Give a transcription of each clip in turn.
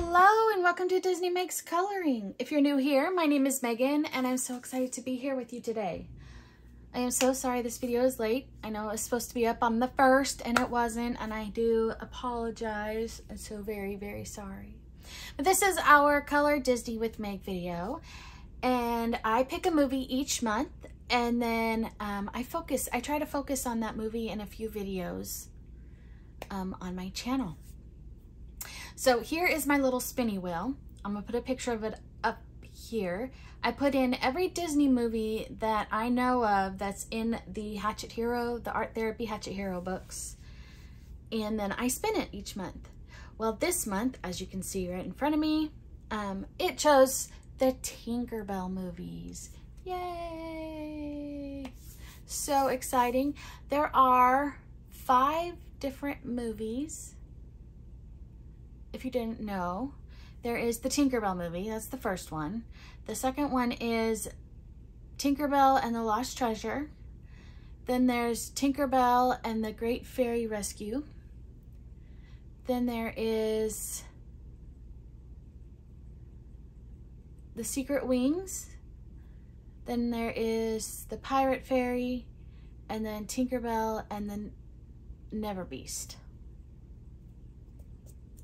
Hello and welcome to Disney Makes Coloring. If you're new here, my name is Megan and I'm so excited to be here with you today. I am so sorry this video is late. I know it was supposed to be up on the 1st and it wasn't, and I do apologize. I'm so very, very sorry. But this is our Color Disney with Meg video, and I pick a movie each month and then I try to focus on that movie in a few videos on my channel. So here is my little spinny wheel. I'm gonna put a picture of it up here. I put in every Disney movie that I know of that's in the Hatchet Hero, the Art Therapy Hatchet Hero books. And then I spin it each month. Well, this month, as you can see right in front of me, it chose the Tinkerbell movies. Yay! So exciting. There are 5 different movies. If you didn't know, there is the Tinkerbell movie. That's the first one. The second one is Tinkerbell and the Lost Treasure. Then there's Tinkerbell and the Great Fairy Rescue. Then there is The Secret Wings. Then there is the Pirate Fairy, and then Tinkerbell and the Never Beast.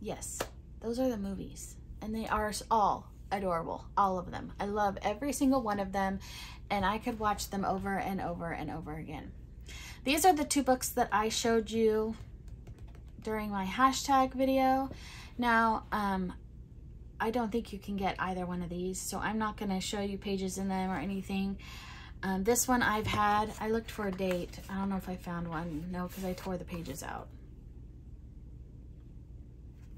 Yes, those are the movies, and they are all adorable, all of them. I love every single one of them, and I could watch them over and over and over again. These are the 2 books that I showed you during my hashtag video. Now, I don't think you can get either one of these, so I'm not going to show you pages in them or anything. This one I've had, I looked for a date. I don't know if I found one. No, because I tore the pages out.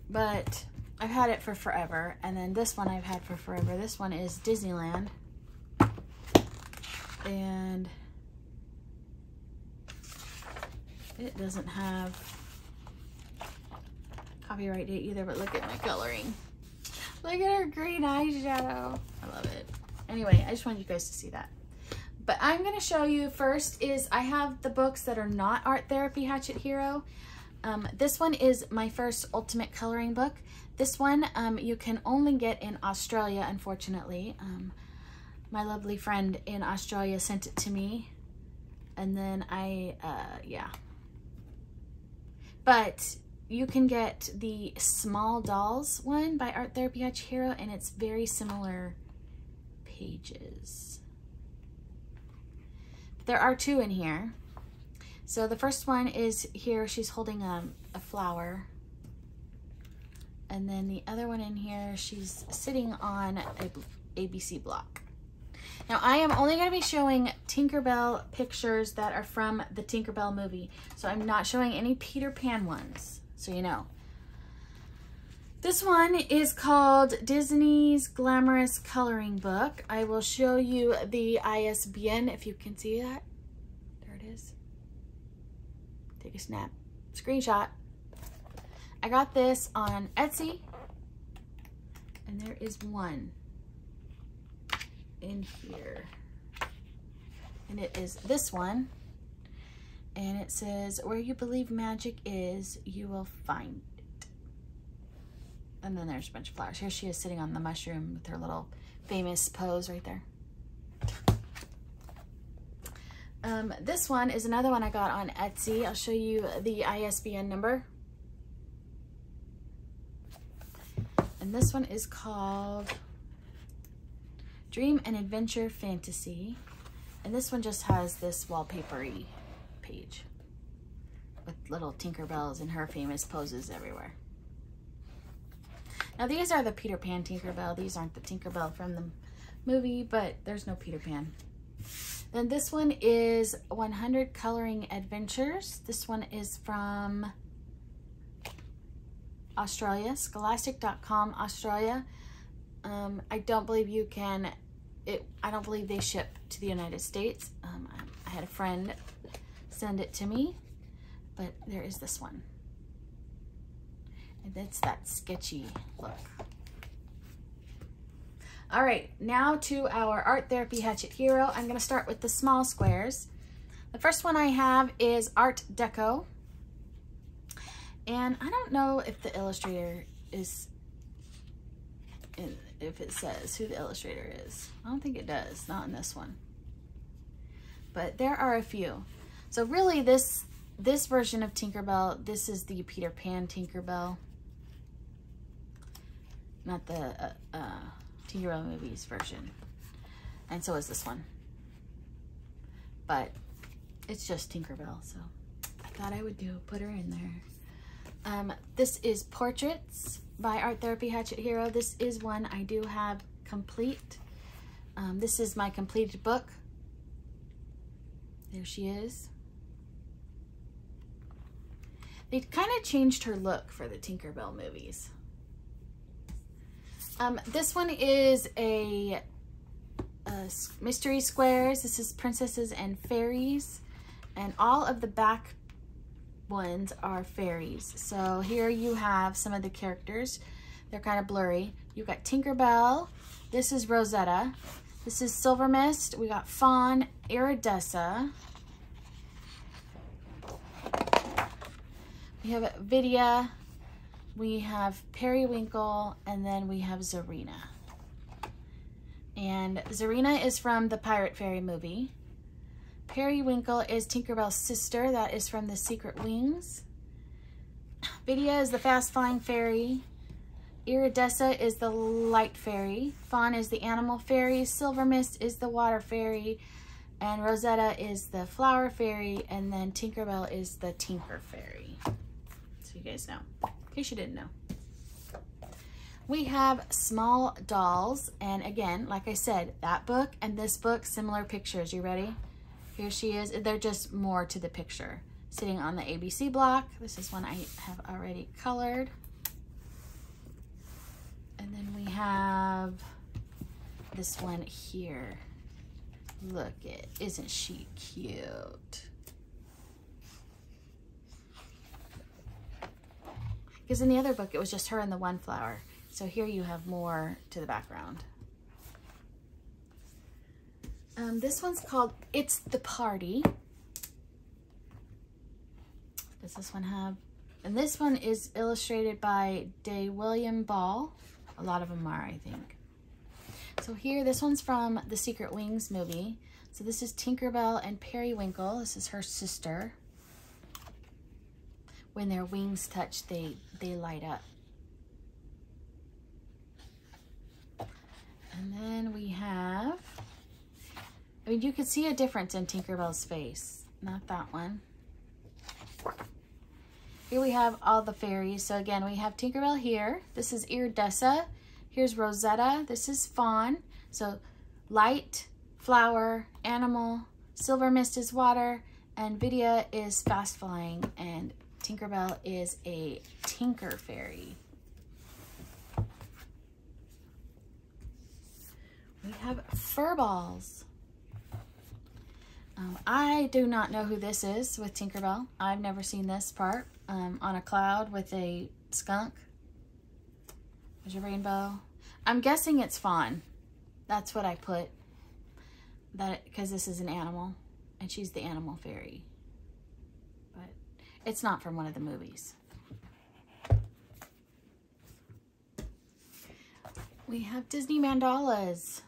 But I've had it for forever. And then this one I've had for forever. This one is Disneyland. And it doesn't have copyright date either, but look at my coloring. Look at her green eyeshadow. I love it. Anyway, I just wanted you guys to see that. But I'm going to show you first is I have the books that are not Art Therapy Hatchet Hero. This one is my first Ultimate Coloring book. This one you can only get in Australia, unfortunately. My lovely friend in Australia sent it to me, and then yeah. But you can get the Small Dolls one by Art Therapy Hatchet Hero, and it's very similar pages. There are 2 in here. So the first one is here, she's holding a flower. And then the other one in here, she's sitting on a ABC block. Now I am only going to be showing Tinkerbell pictures that are from the Tinkerbell movie. So I'm not showing any Peter Pan ones, so you know. This one is called Disney's Glamorous Coloring Book. I will show you the ISBN if you can see that. There it is. Take a snap, screenshot. I got this on Etsy, and there is one in here, and it is this one, and it says, "Where you believe magic is, you will find it." And then there's a bunch of flowers. Here she is sitting on the mushroom with her little famous pose right there. This one is another one I got on Etsy. I'll show you the ISBN number. And this one is called Dream and Adventure Fantasy. And this one just has this wallpapery page with little Tinkerbells and her famous poses everywhere. Now these are the Peter Pan Tinkerbell. These aren't the Tinkerbell from the movie, but there's no Peter Pan. Then this one is 100 Coloring Adventures. This one is from Australia, scholastic.com, Australia. I don't believe you can, I don't believe they ship to the United States. I had a friend send it to me, but there is this one. And it's that sketchy look. All right, now to our Art Therapy Hatchet Hero. I'm gonna start with the small squares. The first one I have is Art Deco. And I don't know if the illustrator is if it says who the illustrator is. I don't think it does, not in this one. But there are a few. So really this version of Tinkerbell, this is the Peter Pan Tinkerbell. Not the Tinkerbell movies version. And so is this one. But it's just Tinkerbell, so I thought I would put her in there. This is Portraits by Art Therapy Hatchet Hero. This is one I do have complete. This is my completed book. There she is. They kind of changed her look for the Tinkerbell movies. This one is a mystery squares. This is Princesses and Fairies, and all of the back ones are fairies. So here you have some of the characters. They're kind of blurry. You've got Tinkerbell. This is Rosetta. This is Silver Mist. We got Fawn, Iridessa. We have Vidya. We have Periwinkle, and then we have Zarina. And Zarina is from the Pirate Fairy movie. Periwinkle is Tinkerbell's sister. That is from The Secret Wings. Vidya is the fast flying fairy. Iridessa is the light fairy. Fawn is the animal fairy. Silver Mist is the water fairy. And Rosetta is the flower fairy. And then Tinkerbell is the tinker fairy. So you guys know, in case you didn't know. We have Small Dolls. And again, like I said, that book and this book, similar pictures. You ready? Here she is. They're just more to the picture. Sitting on the ABC block. This is one I have already colored. And then we have this one here. Look it, isn't she cute? Because in the other book, it was just her and the one flower. So here you have more to the background. This one's called It's the Party. Does this one have? And this one is illustrated by William Ball. A lot of them are, I think. So here, this one's from the Secret Wings movie. So this is Tinkerbell and Periwinkle. This is her sister. When their wings touch, they light up. And then we have, I mean, you could see a difference in Tinkerbell's face. Not that one. Here we have all the fairies. So again, we have Tinkerbell here. This is Iridessa. Here's Rosetta. This is Fawn. So light, flower, animal. Silver Mist is water. And Vidya is fast flying. And Tinkerbell is a tinker fairy. We have Furballs. I do not know who this is with Tinkerbell. I've never seen this part. On a cloud with a skunk. There's a rainbow. I'm guessing it's Fawn. That's what I put. That because this is an animal, and she's the animal fairy. But it's not from one of the movies. We have Disney mandalas.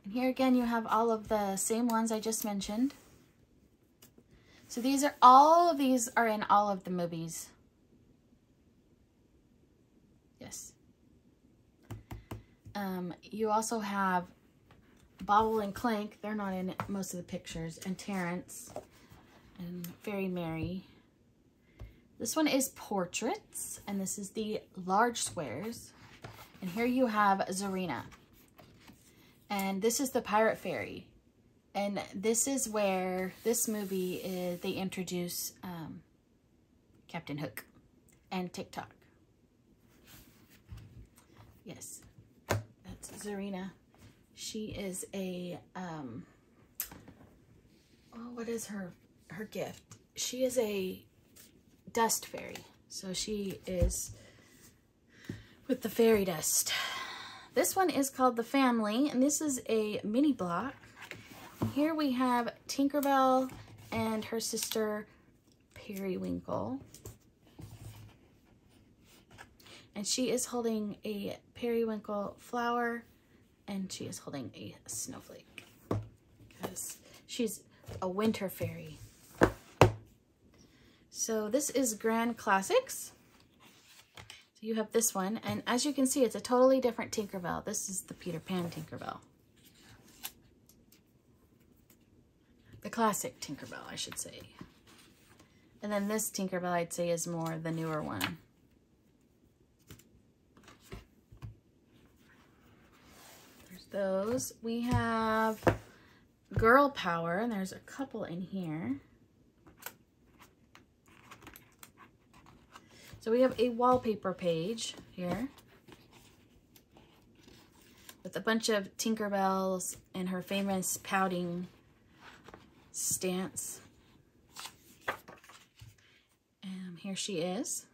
And here again, you have all of the same ones I just mentioned. So these are, all of these are in all of the movies. Yes. You also have Bobble and Clank. They're not in most of the pictures. And Terrence and Fairy Mary. This one is Portraits. And this is the large squares. And here you have Zarina. And this is the Pirate Fairy. And this is where this movie is, they introduce Captain Hook and TikTok. Yes, that's Zarina. She is a, what is her gift? She is a dust fairy. So she is with the fairy dust. This one is called The Family, and this is a mini block. Here we have Tinkerbell and her sister Periwinkle. And she is holding a periwinkle flower, and she is holding a snowflake because she's a winter fairy. So this is Grand Classics. So you have this one, and as you can see, it's a totally different Tinkerbell. This is the Peter Pan Tinkerbell. The classic Tinkerbell, I should say. And then this Tinkerbell, I'd say, is more the newer one. There's those. We have Girl Power, and there's a couple in here. So we have a wallpaper page here with a bunch of Tinkerbells and her famous pouting stance. And here she is.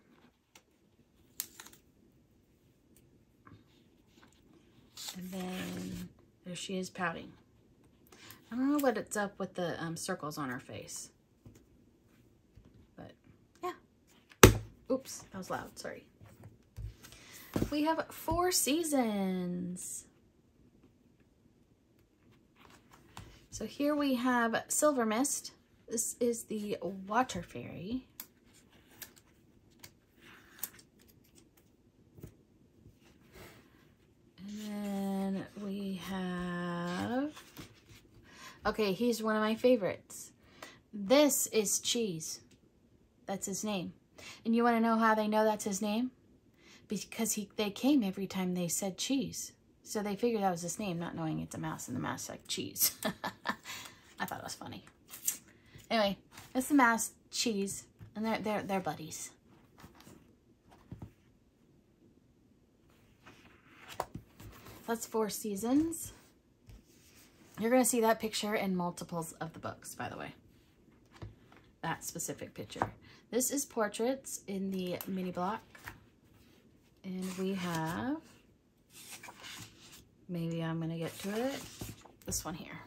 And then there she is pouting. I don't know what it's up with the circles on her face. But yeah. Oops, that was loud, sorry. We have 4 seasons. So here we have Silver Mist. This is the water fairy. And then we have, okay, he's one of my favorites. This is Cheese. That's his name. And you want to know how they know that's his name? Because they came every time they said cheese. So they figured that was his name, not knowing it's a mouse and the mouse like cheese. I thought it was funny. Anyway, that's the mouse, Cheese, and they're buddies. That's 4 seasons. You're going to see that picture in multiples of the books, by the way. That specific picture. This is Portraits in the mini block. And we have, maybe I'm going to get to it, this one here.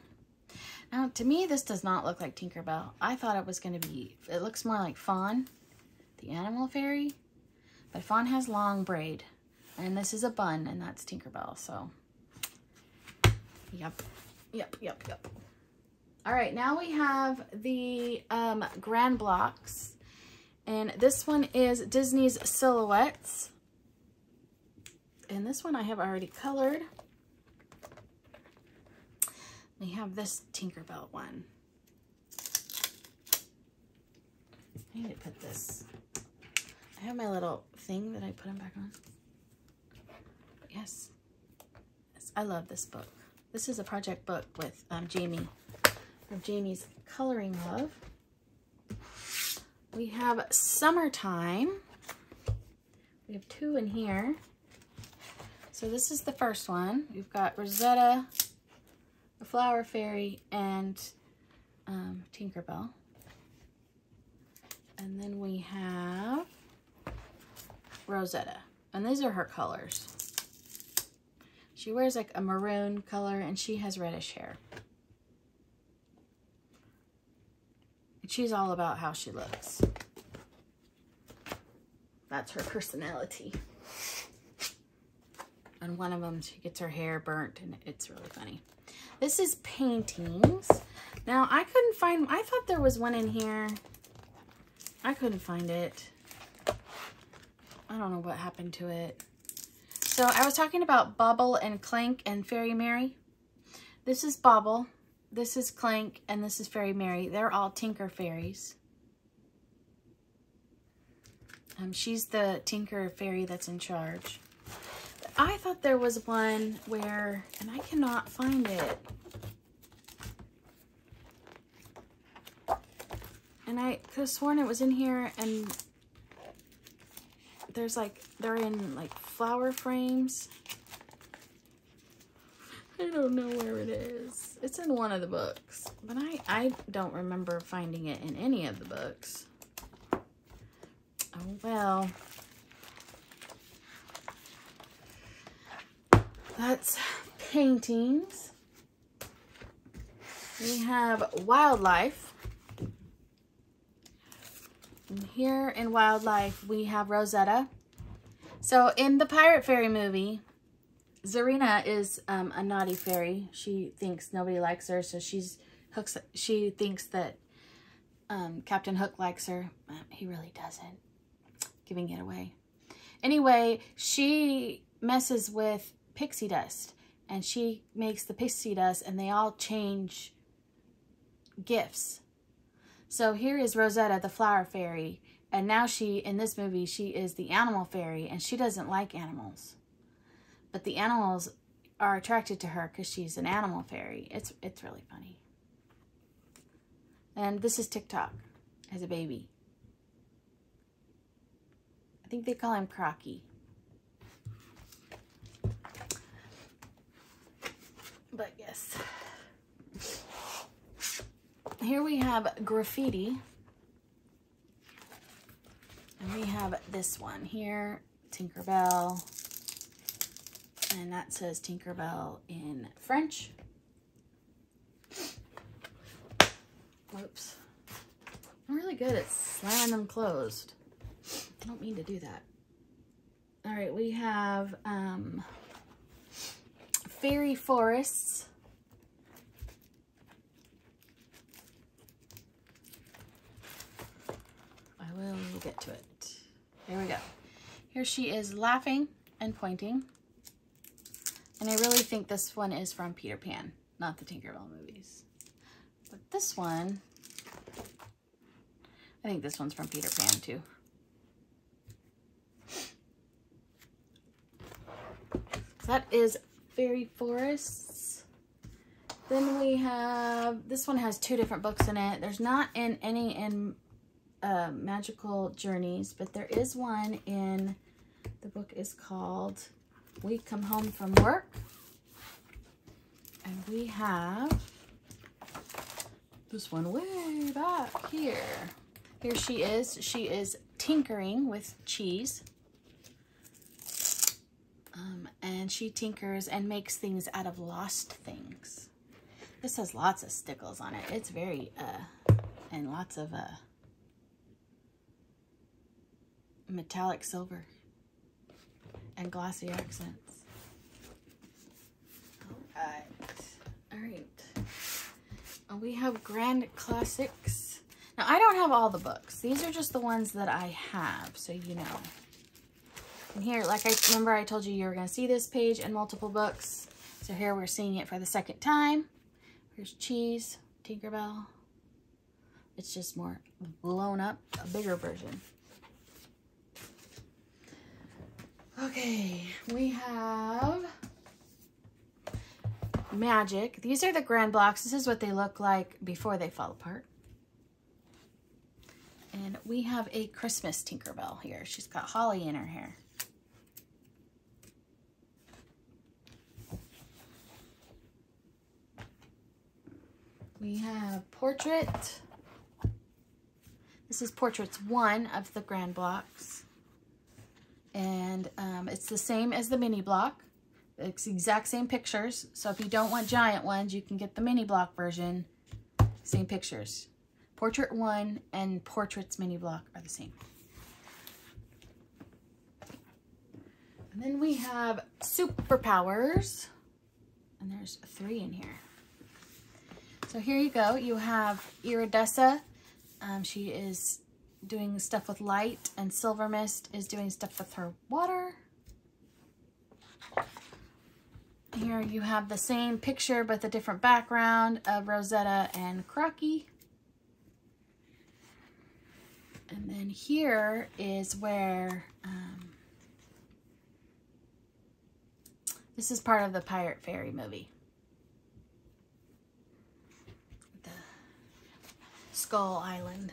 Now, to me, this does not look like Tinkerbell. I thought it was going to be, it looks more like Fawn, the animal fairy. But Fawn has long braid. And this is a bun, and that's Tinkerbell, so. Yep. All right, now we have the grand blocks. And this one is Disney's Silhouettes. And this one I have already colored. We have this Tinkerbell one. I need to put this. I have my little thing that I put them back on. Yes, I love this book. This is a project book with Jamie, from Jamie's Coloring Love. We have Summertime. We have 2 in here. So this is the first one. We've got Rosetta, the Flower Fairy, and Tinkerbell. And then we have Rosetta. And these are her colors. She wears like a maroon color and she has reddish hair. And she's all about how she looks. That's her personality. And one of them, she gets her hair burnt and it's really funny. This is Paintings. Now I couldn't find, I thought there was one in here. I couldn't find it. I don't know what happened to it. So I was talking about Bobble and Clank and Fairy Mary. This is Bobble, this is Clank, and this is Fairy Mary. They're all Tinker Fairies. She's the Tinker Fairy that's in charge. But I thought there was one where, and I cannot find it. And I could have sworn it was in here, and there's like, they're in like flower frames. I don't know where it is. It's in one of the books, but I don't remember finding it in any of the books. Oh well. That's Paintings. We have Wildlife. And here in Wildlife, we have Rosetta. So in the Pirate Fairy movie, Zarina is a naughty fairy. She thinks nobody likes her, so she thinks that Captain Hook likes her. He really doesn't. Giving it away. Anyway, she messes with pixie dust, and she makes the pixie dust, and they all change gifts. So here is Rosetta, the flower fairy, and now in this movie, she is the animal fairy, and she doesn't like animals. But the animals are attracted to her because she's an animal fairy. It's really funny. And this is TikTok as a baby. I think they call him Crocky. But yes. Here we have graffiti. And we have this one here, Tinkerbell. And that says Tinkerbell in French. Whoops. I'm really good at slamming them closed. I don't mean to do that. All right, we have fairy forests. I will get to it. Here we go. Here she is laughing and pointing. And I really think this one is from Peter Pan, not the Tinkerbell movies. But this one, I think this one's from Peter Pan too. So that is fairy forests. Then we have, this one has 2 different books in it. There's not any in Magical Journeys, but there is one in, the book is called We Come Home from Work. And we have this one way back here. Here she is. She is tinkering with cheese. And she tinkers and makes things out of lost things. This has lots of stickles on it. It's very, and lots of metallic silver and glossy accents. All right. We have Grand Classics. Now, I don't have all the books. These are just the ones that I have, so you know. And here, like I remember I told you you were going to see this page in multiple books. So here we're seeing it for the second time. Here's Cheese, Tinkerbell. It's just more blown up, a bigger version. Okay, we have Magic. These are the grand blocks. This is what they look like before they fall apart. And we have a Christmas Tinkerbell here. She's got holly in her hair. We have Portrait. This is Portraits 1 of the grand blocks. And it's the same as the mini block. It's the exact same pictures. So if you don't want giant ones, you can get the mini block version. Same pictures. Portrait 1 and Portraits mini block are the same. And then we have Superpowers. And there's 3 in here. So here you go. You have Iridessa. She is doing stuff with light, and Silver Mist is doing stuff with her water. Here you have the same picture but a different background of Rosetta and Crocky. And then here is where this is part of the Pirate Fairy movie. The Skull Island.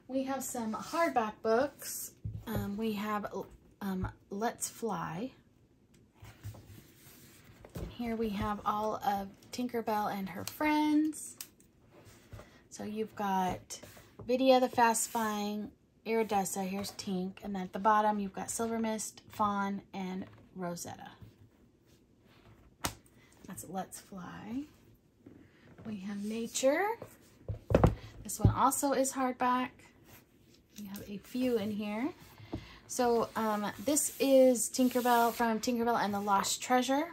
We have some hardback books. We have Let's Fly. And here we have all of Tinkerbell and her friends. So you've got Vidya the Fast Spying, Iridessa, here's Tink, and then at the bottom you've got Silver Mist, Fawn, and Rosetta. That's Let's Fly. We have Nature. This one also is hardback. We have a few in here. So this is Tinkerbell from Tinkerbell and the Lost Treasure.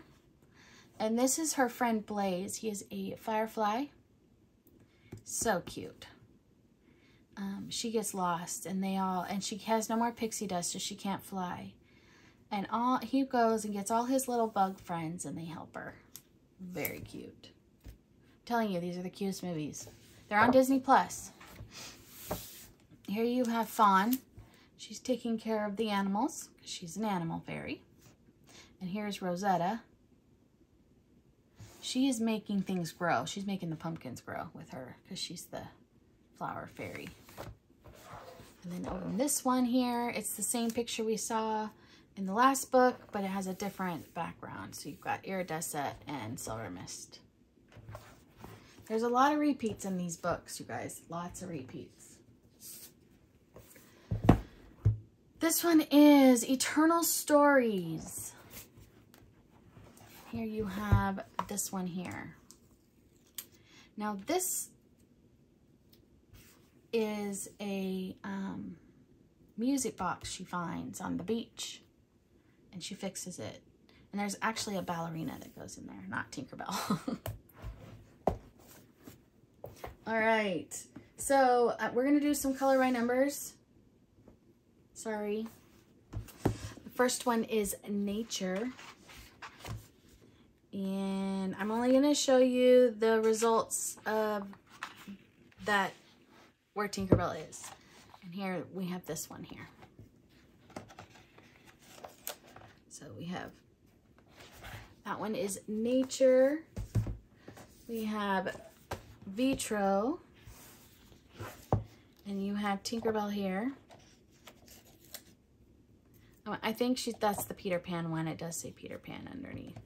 And this is her friend Blaze. He is a firefly. So cute. She gets lost and she has no more pixie dust, so she can't fly. And he goes and gets all his little bug friends and they help her. Very cute. I'm telling you, these are the cutest movies. They're on Disney Plus. Here you have Fawn. She's taking care of the animals because she's an animal fairy. And here's Rosetta. She is making things grow. She's making the pumpkins grow with her because she's the flower fairy. And then over in this one here, it's the same picture we saw in the last book, but it has a different background. So you've got Iridescent and Silver Mist. There's a lot of repeats in these books, you guys. Lots of repeats. This one is Eternal Stories. Here you have this one here. Now this is a music box she finds on the beach and she fixes it. And there's actually a ballerina that goes in there, not Tinkerbell. All right, so we're gonna do some color by numbers. Sorry. The first one is Nature. And I'm only going to show you the results of that, where Tinkerbell is. And here we have this one here. So we have, that one is Nature. We have Vitro. And you have Tinkerbell here. I think that's the Peter Pan one. It does say Peter Pan underneath.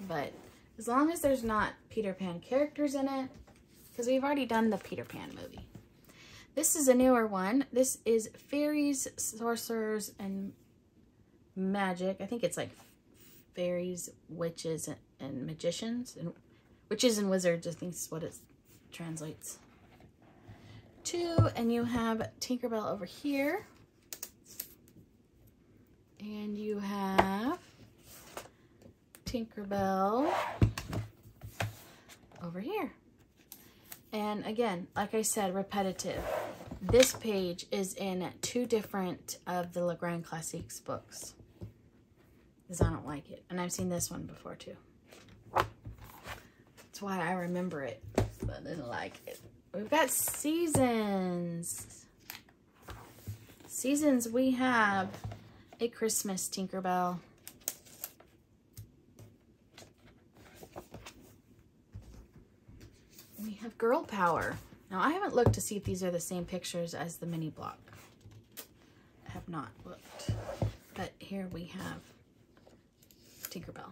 But as long as there's not Peter Pan characters in it, because we've already done the Peter Pan movie. This is a newer one. This is Fairies, Sorcerers, and Magic. I think it's like Fairies, Witches, and Magicians. And Witches and Wizards, I think is what it translates to. And you have Tinkerbell over here. And you have Tinkerbell over here. And again, like I said, repetitive. This page is in 2 different of the Le Grand Classiques books. Because I don't like it. And I've seen this one before too. That's why I remember it, but I didn't like it. We've got Seasons. Seasons, we have a Christmas Tinkerbell. We have Girl Power. Now, I haven't looked to see if these are the same pictures as the mini block. I have not looked. But here we have Tinkerbell.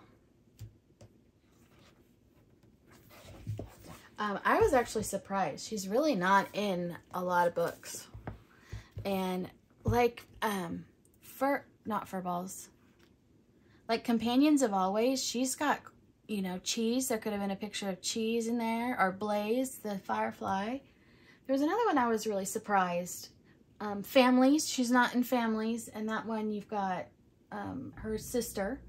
I was actually surprised. She's really not in a lot of books. And like, not Furballs, like Companions of Always, she's got, you know, Cheese. There could have been a picture of Cheese in there, or Blaze, the firefly. There was another one I was really surprised. Families, she's not in Families, and that one you've got her sister.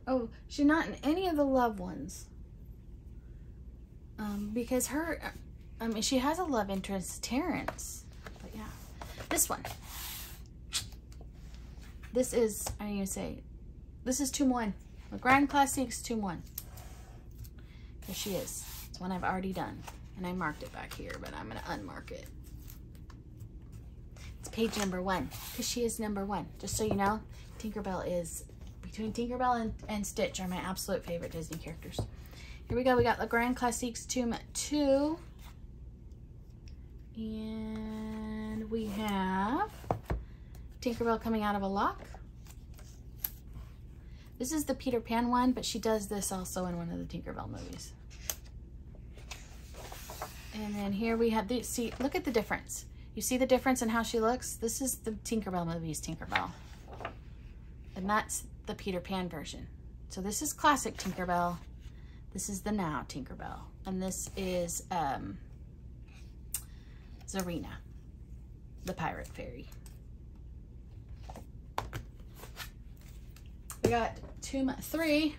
Oh, she's not in any of the Love ones. Because her, I mean, she has a love interest, Terrence. But yeah, this one. This is, I need to say, this is Tomb 1. The Grand Classics Tomb 1. There she is. It's one I've already done. And I marked it back here, but I'm going to unmark it. It's page number 1, because she is number 1. Just so you know, Tinkerbell is, between Tinkerbell and Stitch are my absolute favorite Disney characters. Here we go. We got the Grand Classics Tomb 2. And we have Tinkerbell coming out of a lock. This is the Peter Pan one, but she does this also in one of the Tinkerbell movies. And then here we have the, see, look at the difference. You see the difference in how she looks? This is the Tinkerbell movies, Tinkerbell. And that's the Peter Pan version. So this is classic Tinkerbell. This is the Now Tinkerbell. And this is Zarina, the pirate fairy. We got Tomb 3.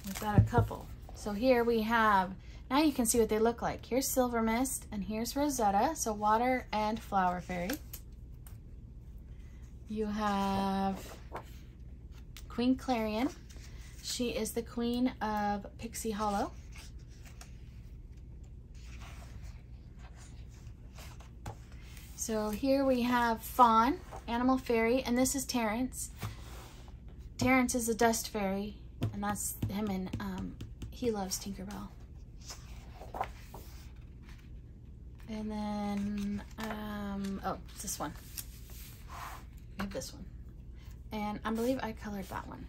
We've got a couple. So here we have, now you can see what they look like. Here's Silver Mist and here's Rosetta, so water and flower fairy. You have Queen Clarion. She is the queen of Pixie Hollow. So here we have Fawn, Animal Fairy, and this is Terrence. Terrence is a dust fairy, and that's him, and he loves Tinkerbell. And then, oh, it's this one. We have this one. And I believe I colored that one.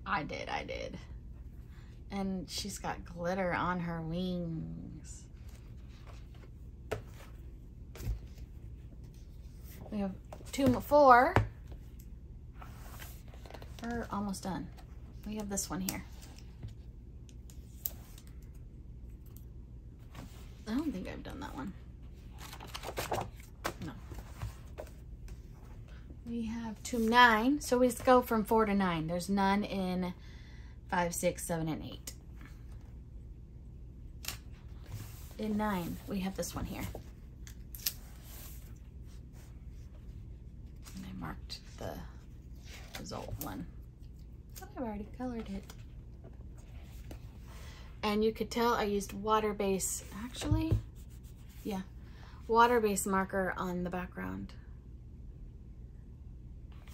I did. And she's got glitter on her wings. We have Tomb 4. We're almost done. We have this one here. I don't think I've done that one. No. We have Tomb 9. So we go from 4 to 9. There's none in 5, 6, 7, and 8. In 9, we have this one here. And I marked the result one. But I've already colored it. And you could tell I used water-based, actually, yeah, water-based marker on the background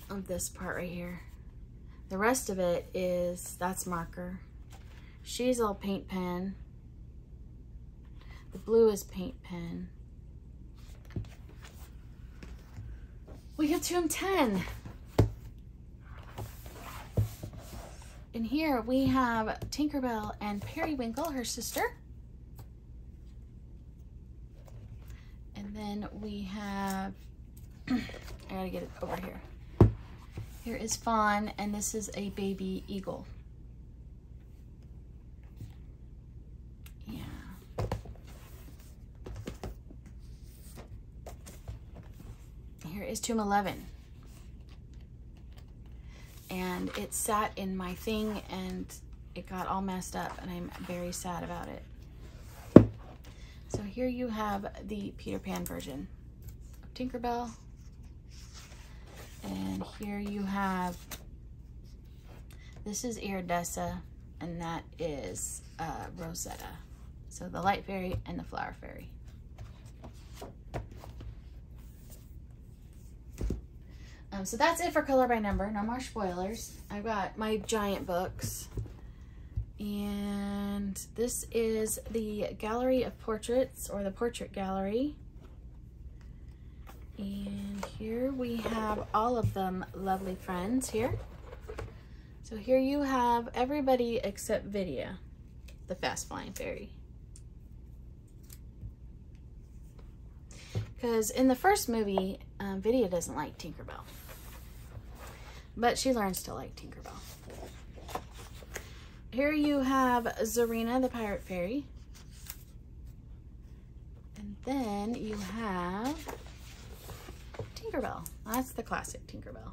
of this part right here. The rest of it is, that's marker. She's all paint pen. The blue is paint pen. We have Tomb 10. In here we have Tinkerbell and Periwinkle, her sister. And then we have, I gotta get it over here. Here is Fawn, and this is a baby eagle. Yeah. Here is Tomb 11. And it sat in my thing and it got all messed up, and I'm very sad about it. So here you have the Peter Pan version of Tinkerbell. And here you have, this is Iridessa, and that is Rosetta. So the light fairy and the flower fairy. So that's it for color by number. No more spoilers. I've got my giant books. And this is the Gallery of Portraits, or the Portrait Gallery. And here we have all of them lovely friends here. So here you have everybody except Vidya, the fast flying fairy. Because in the first movie, Vidya doesn't like Tinkerbell. But she learns to like Tinkerbell. Here you have Zarina, the pirate fairy. And then you have Tinkerbell. That's the classic Tinkerbell.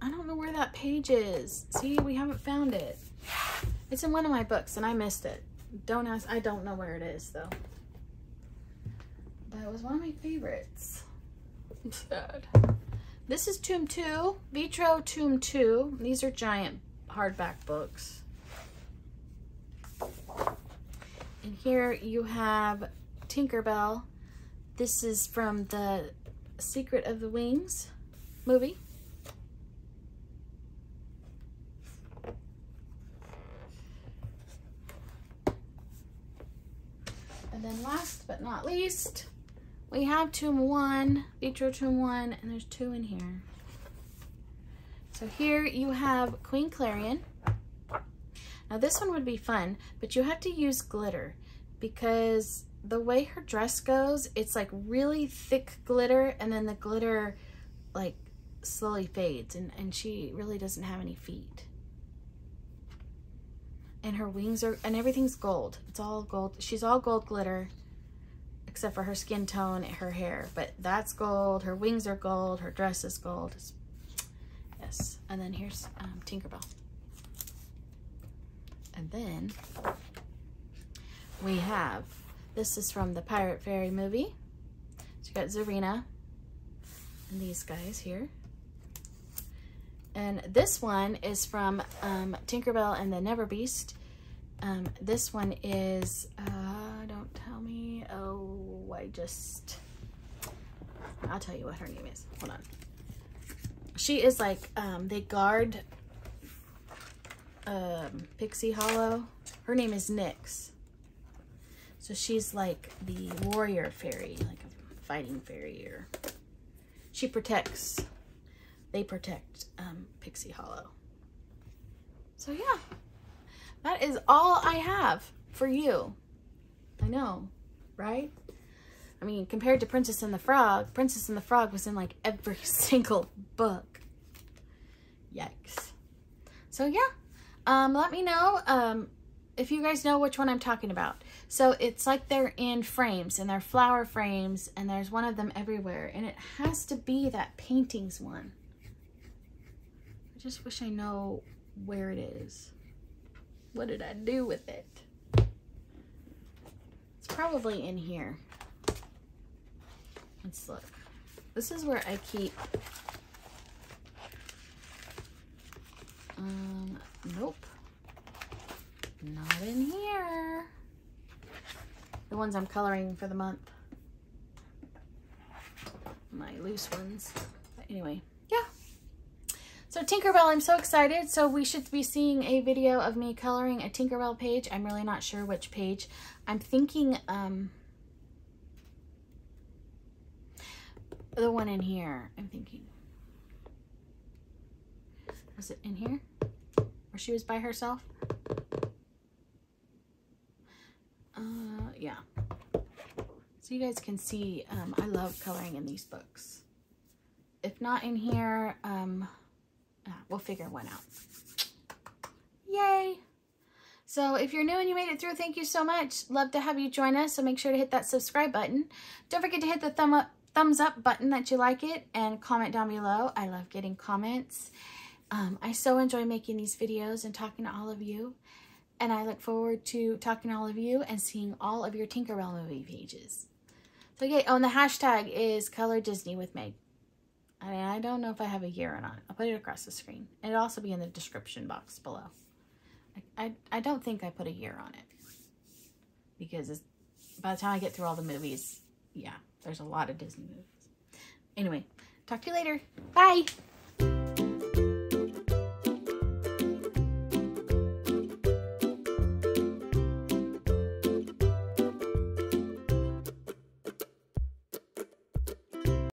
I don't know where that page is. See, we haven't found it. It's in one of my books and I missed it. Don't ask, I don't know where it is though. But it was one of my favorites. I'm sad. This is Tomb 2, Vitro Tomb 2. These are giant hardback books. And here you have Tinkerbell. This is from the Secret of the Wings movie. And then last but not least, we have Tomb 1, Vitro Tomb 1, and there's 2 in here. So here you have Queen Clarion. Now this one would be fun, but you have to use glitter because the way her dress goes, it's like really thick glitter, and then the glitter like slowly fades, and she really doesn't have any feet. And her wings are, and everything's gold. It's all gold. She's all gold glitter, except for her skin tone and her hair. But that's gold. Her wings are gold. Her dress is gold. Yes. And then here's Tinkerbell. And then we have, this is from the Pirate Fairy movie. So you got Zarina and these guys here. And this one is from Tinkerbell and the Never Beast. This one is, don't tell me. Oh, I'll tell you what her name is. Hold on. She is like, they guard Pixie Hollow. Her name is Nyx. So she's like the warrior fairy, like a fighting fairy, or she protects. They protect Pixie Hollow. So yeah, that is all I have for you. I know, right? I mean, compared to Princess and the Frog was in like every single book. Yikes. So yeah, let me know if you guys know which one I'm talking about. So it's like they're in frames, and they're flower frames, and there's one of them everywhere, and it has to be that paintings one. I just wish I know where it is. What did I do with it? It's probably in here. Let's look. This is where I keep, nope. Not in here. The ones I'm coloring for the month. My loose ones. But anyway, yeah. So Tinkerbell, I'm so excited. So we should be seeing a video of me coloring a Tinkerbell page. I'm really not sure which page. I'm thinking the one in here, I'm thinking. Was it in here? Where she was by herself? Yeah. So you guys can see, I love coloring in these books. If not in here, we'll figure one out. Yay! So if you're new and you made it through, thank you so much. Love to have you join us, so make sure to hit that subscribe button. Don't forget to hit the thumbs up button that you like it, and comment down below. I love getting comments. I so enjoy making these videos and talking to all of you. And I look forward to talking to all of you and seeing all of your Tinkerbell movie pages. So yeah, oh, and the hashtag is Color Disney with Meg. I mean, I don't know if I have a year or not. I'll put it across the screen. It'll also be in the description box below. I don't think I put a year on it. Because by the time I get through all the movies, yeah, there's a lot of Disney movies. Anyway, talk to you later. Bye!